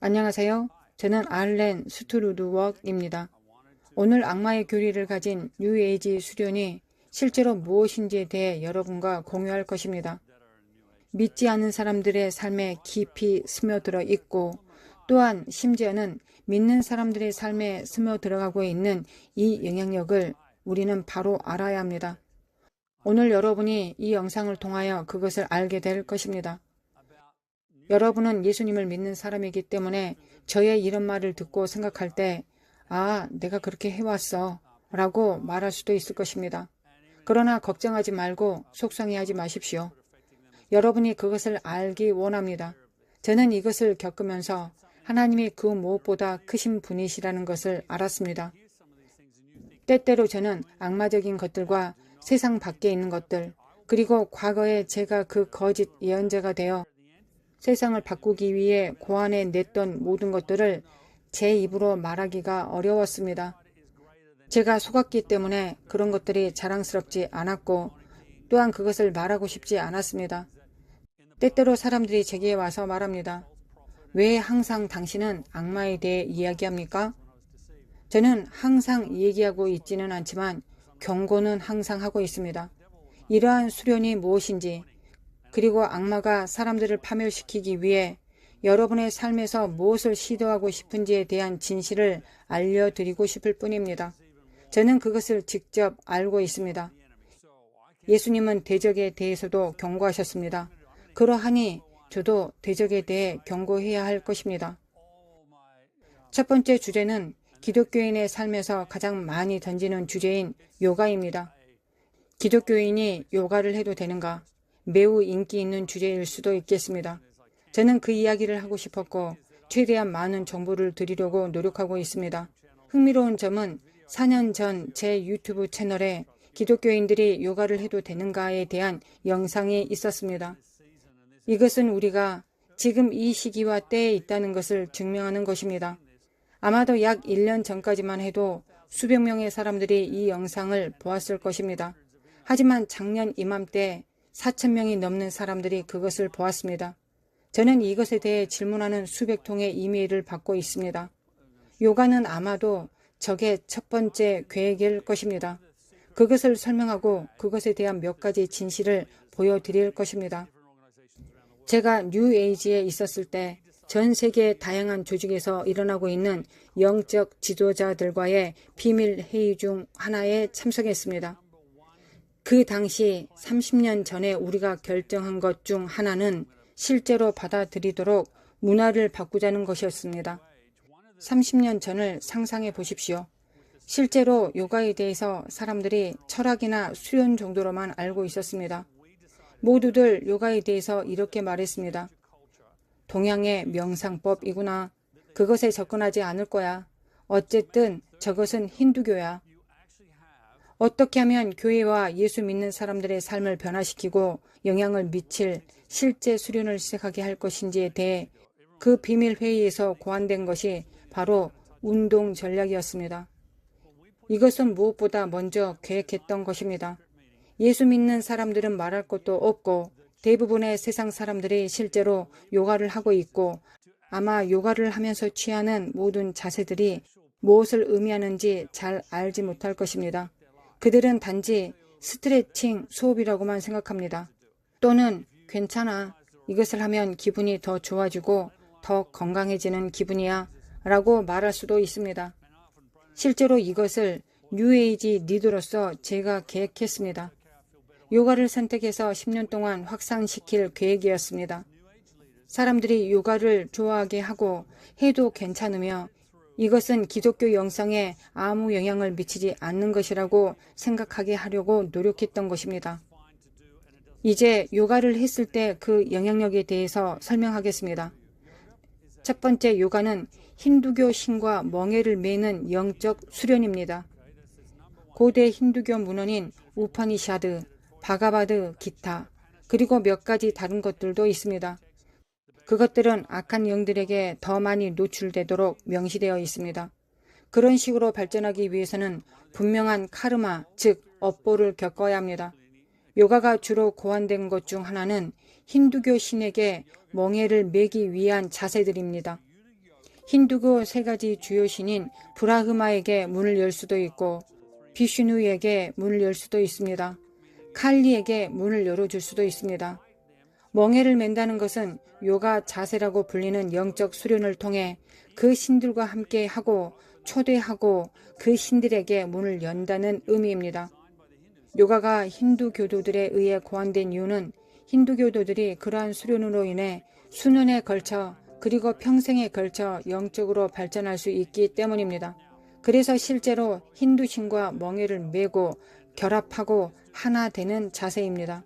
안녕하세요. 저는 알렌 스트루드웍입니다. 오늘 악마의 교리를 가진 뉴에이지 수련이 실제로 무엇인지에 대해 여러분과 공유할 것입니다. 믿지 않는 사람들의 삶에 깊이 스며들어 있고 또한 심지어는 믿는 사람들의 삶에 스며들어가고 있는 이 영향력을 우리는 바로 알아야 합니다. 오늘 여러분이 이 영상을 통하여 그것을 알게 될 것입니다. 여러분은 예수님을 믿는 사람이기 때문에 저의 이런 말을 듣고 생각할 때 내가 그렇게 해왔어 라고 말할 수도 있을 것입니다. 그러나 걱정하지 말고 속상해하지 마십시오. 여러분이 그것을 알기 원합니다. 저는 이것을 겪으면서 하나님이 그 무엇보다 크신 분이시라는 것을 알았습니다. 때때로 저는 악마적인 것들과 세상 밖에 있는 것들, 그리고 과거에 제가 그 거짓 예언자가 되어 세상을 바꾸기 위해 고안해 냈던 모든 것들을 제 입으로 말하기가 어려웠습니다. 제가 속았기 때문에 그런 것들이 자랑스럽지 않았고 또한 그것을 말하고 싶지 않았습니다. 때때로 사람들이 제게 와서 말합니다. 왜 항상 당신은 악마에 대해 이야기합니까? 저는 항상 얘기하고 있지는 않지만 경고는 항상 하고 있습니다. 이러한 수련이 무엇인지, 그리고 악마가 사람들을 파멸시키기 위해 여러분의 삶에서 무엇을 시도하고 싶은지에 대한 진실을 알려드리고 싶을 뿐입니다. 저는 그것을 직접 알고 있습니다. 예수님은 대적에 대해서도 경고하셨습니다. 그러하니 저도 대적에 대해 경고해야 할 것입니다. 첫 번째 주제는 기독교인의 삶에서 가장 많이 던지는 주제인 요가입니다. 기독교인이 요가를 해도 되는가? 매우 인기 있는 주제일 수도 있겠습니다. 저는 그 이야기를 하고 싶었고 최대한 많은 정보를 드리려고 노력하고 있습니다. 흥미로운 점은 4년 전 제 유튜브 채널에 기독교인들이 요가를 해도 되는가에 대한 영상이 있었습니다. 이것은 우리가 지금 이 시기와 때에 있다는 것을 증명하는 것입니다. 아마도 약 1년 전까지만 해도 수백 명의 사람들이 이 영상을 보았을 것입니다. 하지만 작년 이맘때 4,000명이 넘는 사람들이 그것을 보았습니다. 저는 이것에 대해 질문하는 수백 통의 이메일을 받고 있습니다. 요가는 아마도 적의 첫 번째 계획일 것입니다. 그것을 설명하고 그것에 대한 몇 가지 진실을 보여드릴 것입니다. 제가 뉴에이지에 있었을 때 전 세계 다양한 조직에서 일어나고 있는 영적 지도자들과의 비밀 회의 중 하나에 참석했습니다. 그 당시 30년 전에 우리가 결정한 것 중 하나는 실제로 받아들이도록 문화를 바꾸자는 것이었습니다. 30년 전을 상상해 보십시오. 실제로 요가에 대해서 사람들이 철학이나 수련 정도로만 알고 있었습니다. 모두들 요가에 대해서 이렇게 말했습니다. 동양의 명상법이구나. 그것에 접근하지 않을 거야. 어쨌든 저것은 힌두교야. 어떻게 하면 교회와 예수 믿는 사람들의 삶을 변화시키고 영향을 미칠 실제 수련을 시작하게 할 것인지에 대해 그 비밀 회의에서 고안된 것이 바로 운동 전략이었습니다. 이것은 무엇보다 먼저 계획했던 것입니다. 예수 믿는 사람들은 말할 것도 없고 대부분의 세상 사람들이 실제로 요가를 하고 있고 아마 요가를 하면서 취하는 모든 자세들이 무엇을 의미하는지 잘 알지 못할 것입니다. 그들은 단지 스트레칭 수업이라고만 생각합니다. 또는 괜찮아. 이것을 하면 기분이 더 좋아지고 더 건강해지는 기분이야 라고 말할 수도 있습니다. 실제로 이것을 뉴에이지 리더로서 제가 계획했습니다. 요가를 선택해서 10년 동안 확산시킬 계획이었습니다. 사람들이 요가를 좋아하게 하고 해도 괜찮으며 이것은 기독교 영성에 아무 영향을 미치지 않는 것이라고 생각하게 하려고 노력했던 것입니다. 이제 요가를 했을 때 그 영향력에 대해서 설명하겠습니다. 첫 번째 요가는 힌두교 신과 멍에를 매는 영적 수련입니다. 고대 힌두교 문헌인 우파니샤드, 바가바드, 기타, 그리고 몇 가지 다른 것들도 있습니다. 그것들은 악한 영들에게 더 많이 노출되도록 명시되어 있습니다. 그런 식으로 발전하기 위해서는 분명한 카르마, 즉 업보를 겪어야 합니다. 요가가 주로 고안된 것 중 하나는 힌두교 신에게 멍에를 매기 위한 자세들입니다. 힌두교 세 가지 주요 신인 브라흐마에게 문을 열 수도 있고 비슈누에게 문을 열 수도 있습니다. 칼리에게 문을 열어줄 수도 있습니다. 멍에를 맨다는 것은 요가 자세라고 불리는 영적 수련을 통해 그 신들과 함께 하고 초대하고 그 신들에게 문을 연다는 의미입니다. 요가가 힌두교도들에 의해 고안된 이유는 힌두교도들이 그러한 수련으로 인해 수년에 걸쳐 그리고 평생에 걸쳐 영적으로 발전할 수 있기 때문입니다. 그래서 실제로 힌두신과 멍에를 메고 결합하고 하나 되는 자세입니다.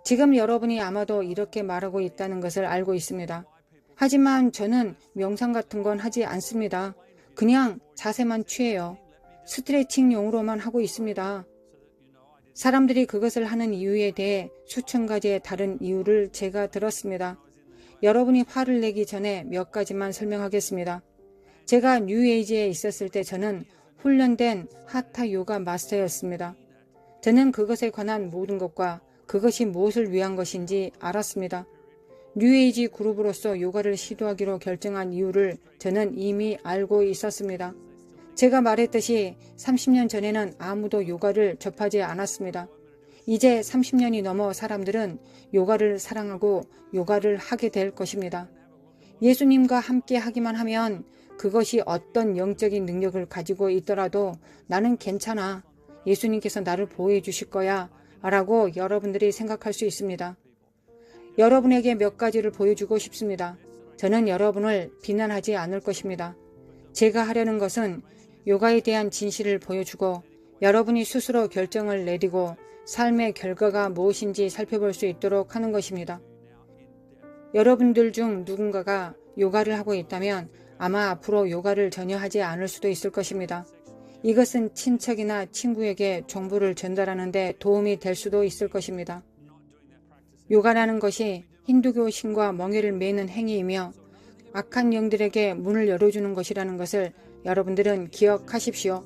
지금 여러분이 아마도 이렇게 말하고 있다는 것을 알고 있습니다. 하지만 저는 명상 같은 건 하지 않습니다. 그냥 자세만 취해요. 스트레칭용으로만 하고 있습니다. 사람들이 그것을 하는 이유에 대해 수천 가지의 다른 이유를 제가 들었습니다. 여러분이 화를 내기 전에 몇 가지만 설명하겠습니다. 제가 뉴에이지에 있었을 때 저는 훈련된 하타 요가 마스터였습니다. 저는 그것에 관한 모든 것과 그것이 무엇을 위한 것인지 알았습니다. 뉴에이지 그룹으로서 요가를 시도하기로 결정한 이유를 저는 이미 알고 있었습니다. 제가 말했듯이 30년 전에는 아무도 요가를 접하지 않았습니다. 이제 30년이 넘어 사람들은 요가를 사랑하고 요가를 하게 될 것입니다. 예수님과 함께 하기만 하면 그것이 어떤 영적인 능력을 가지고 있더라도 나는 괜찮아. 예수님께서 나를 보호해 주실 거야. 라고 여러분들이 생각할 수 있습니다. 여러분에게 몇 가지를 보여주고 싶습니다. 저는 여러분을 비난하지 않을 것입니다. 제가 하려는 것은 요가에 대한 진실을 보여주고 여러분이 스스로 결정을 내리고 삶의 결과가 무엇인지 살펴볼 수 있도록 하는 것입니다. 여러분들 중 누군가가 요가를 하고 있다면 아마 앞으로 요가를 전혀 하지 않을 수도 있을 것입니다. 이것은 친척이나 친구에게 정보를 전달하는 데 도움이 될 수도 있을 것입니다. 요가라는 것이 힌두교 신과 멍에를 매는 행위이며 악한 영들에게 문을 열어주는 것이라는 것을 여러분들은 기억하십시오.